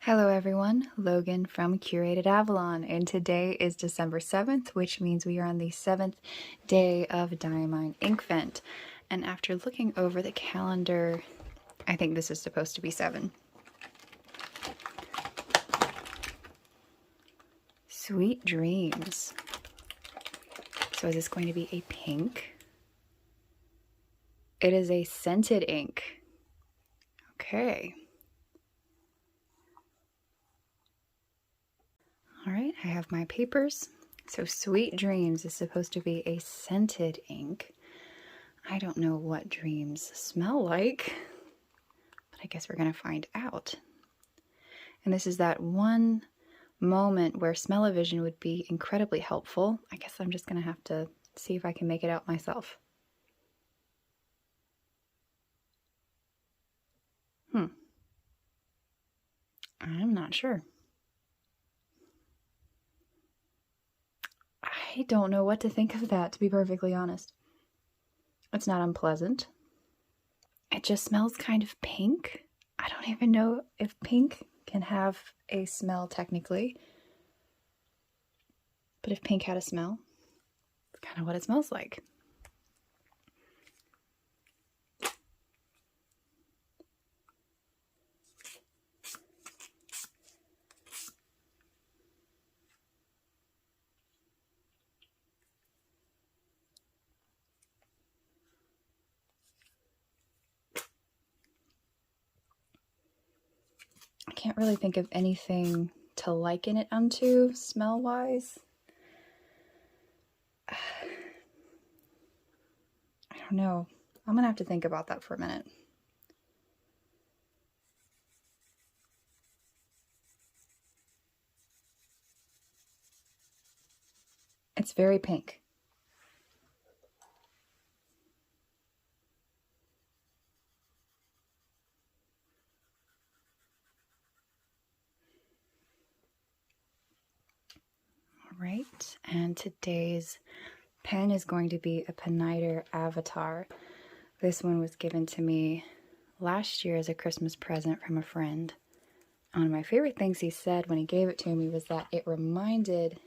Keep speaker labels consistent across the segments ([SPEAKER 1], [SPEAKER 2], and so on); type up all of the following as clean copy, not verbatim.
[SPEAKER 1] Hello everyone, Logan from Curated Avalon, and today is December 7th, which means we are on the 7th day of Diamine Inkvent. And after looking over the calendar, I think this is supposed to be 7. Sweet dreams. So is this going to be a pink? It is a scented ink. Okay. All right, I have my papers. So Sweet Dreams is supposed to be a scented ink. I don't know what dreams smell like, but I guess we're going to find out. And this is that one moment where smell-o-vision would be incredibly helpful. I guess I'm just going to have to see if I can make it out myself. I'm not sure. I don't know what to think of that, to be perfectly honest. It's not unpleasant. It just smells kind of pink. I don't even know if pink can have a smell technically. But if pink had a smell, it's kind of what it smells like. I can't really think of anything to liken it unto smell-wise. I don't know. I'm gonna have to think about that for a minute. It's very pink. All right, and today's pen is going to be a Peniter Avatar. This one was given to me last year as a Christmas present from a friend. One of my favorite things he said when he gave it to me was that it reminded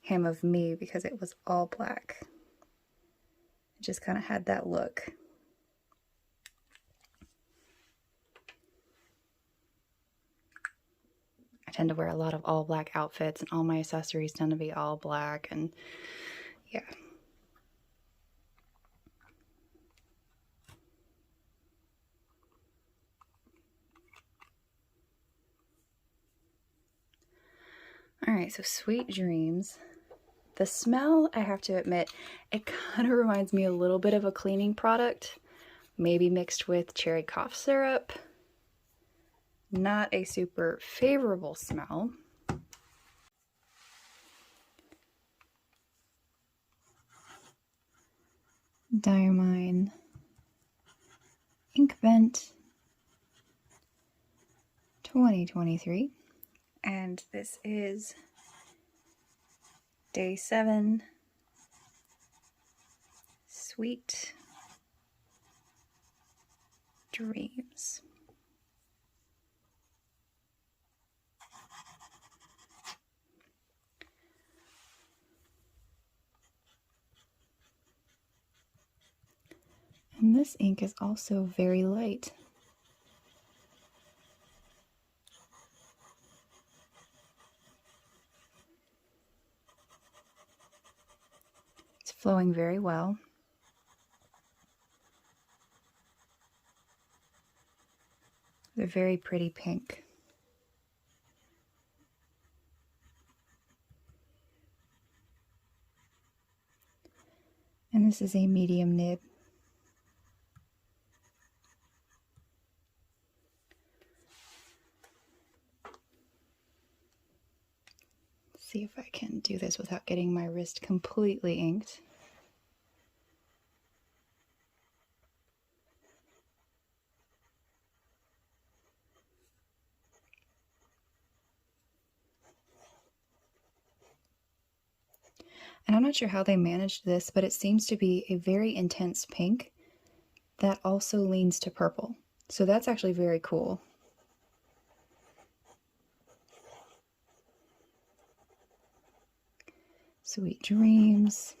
[SPEAKER 1] him of me because it was all black. It just kind of had that look. I tend to wear a lot of all black outfits, and all my accessories tend to be all black, and yeah. Alright, so Sweet Dreams. The smell, I have to admit, it kind of reminds me a little bit of a cleaning product, maybe mixed with cherry cough syrup. Not a super favorable smell. Diamine Inkvent 2023. And this is day 7. Sweet Dreams. And this ink is also very light. It's flowing very well. They're very pretty pink. And this is a medium nib. See if I can do this without getting my wrist completely inked. And I'm not sure how they managed this, but it seems to be a very intense pink that also leans to purple. So that's actually very cool. Sweet dreams.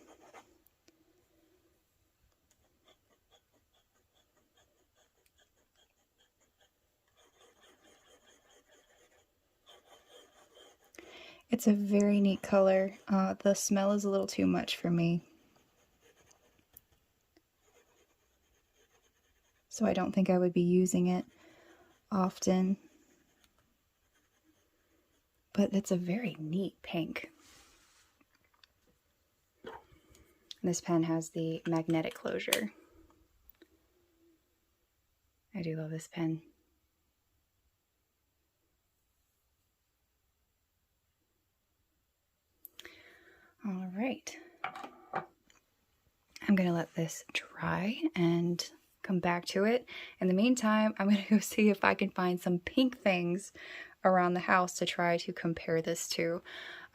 [SPEAKER 1] It's a very neat color. The smell is a little too much for me, so I don't think I would be using it often. But it's a very neat pink. This pen has the magnetic closure. I do love this pen. All right. I'm gonna let this dry and come back to it. In the meantime, I'm gonna go see if I can find some pink things around the house to try to compare this to.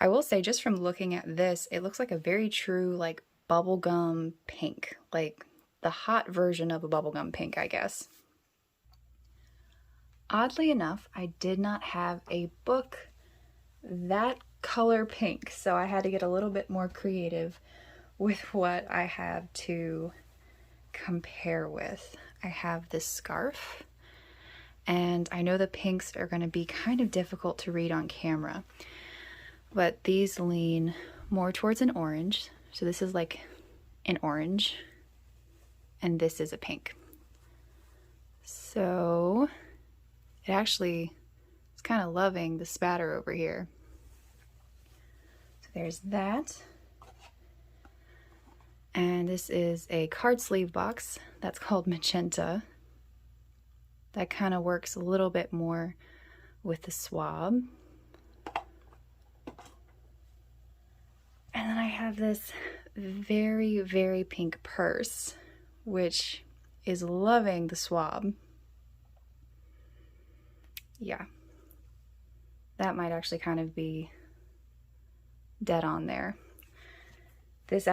[SPEAKER 1] I will say, just from looking at this, it looks like a very true like bubblegum pink, like the hot version of a bubblegum pink, I guess. Oddly enough, I did not have a book that color pink, so I had to get a little bit more creative with what I have to compare with. I have this scarf, and I know the pinks are going to be kind of difficult to read on camera, but these lean more towards an orange. So this is like an orange, and this is a pink. So it actually is kind of loving the spatter over here. So there's that. And this is a card sleeve box that's called Magenta. That kind of works a little bit more with the swab. And then I have this very, very pink purse, which is loving the swab. Yeah, that might actually kind of be dead on there. This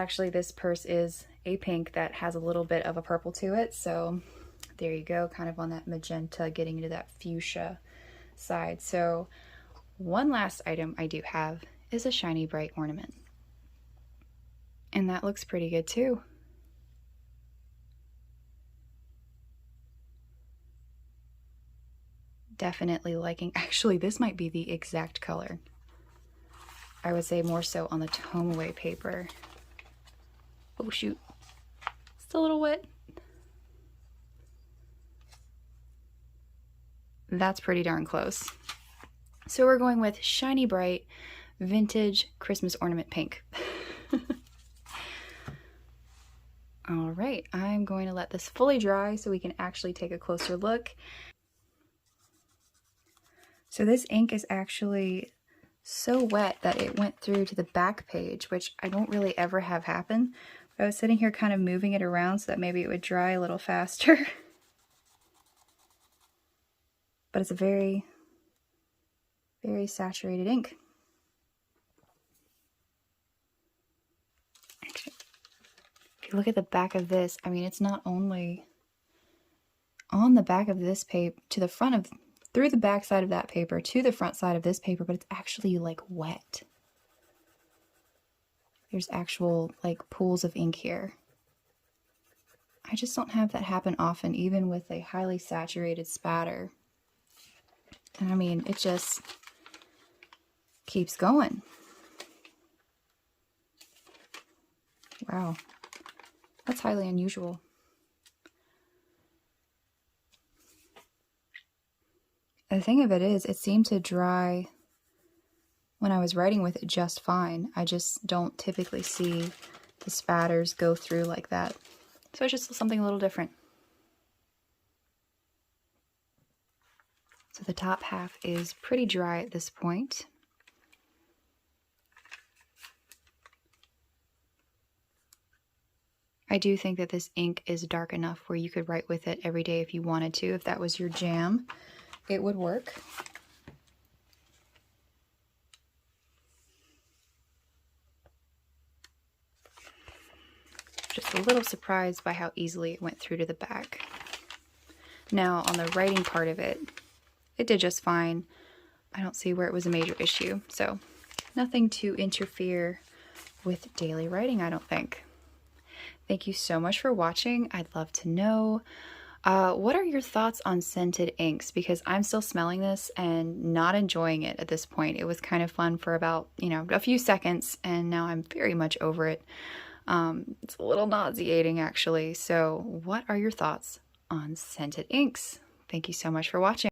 [SPEAKER 1] purse is a pink that has a little bit of a purple to it, so there you go, kind of on that magenta, getting into that fuchsia side. So one last item I do have is a shiny bright ornament, and that looks pretty good too. Definitely liking, actually this might be the exact color. I would say more so on the tomow paper. Oh shoot, it's a little wet. That's pretty darn close. So we're going with shiny bright vintage Christmas ornament pink. All right, I'm going to let this fully dry so we can actually take a closer look. So this ink is actually so wet that it went through to the back page, which I don't really ever have happen. But I was sitting here kind of moving it around so that maybe it would dry a little faster. But it's a very, very saturated ink. Actually, if you look at the back of this, I mean, it's not only on the back of this paper, to the front of, through the back side of that paper to the front side of this paper, but it's actually like wet. There's actual like pools of ink here. I just don't have that happen often, even with a highly saturated spatter. And I mean, it just keeps going. Wow, that's highly unusual. The thing of it is, it seemed to dry when I was writing with it just fine. I just don't typically see the spatters go through like that. So it's just something a little different. So the top half is pretty dry at this point. I do think that this ink is dark enough where you could write with it every day if you wanted to. If that was your jam, it would work. Just a little surprised by how easily it went through to the back. Now, on the writing part of it, it did just fine. I don't see where it was a major issue, so nothing to interfere with daily writing, I don't think. Thank you so much for watching. I'd love to know, what are your thoughts on scented inks? Because I'm still smelling this and not enjoying it at this point. It was kind of fun for about, a few seconds, and now I'm very much over it. It's a little nauseating, actually. So what are your thoughts on scented inks? Thank you so much for watching.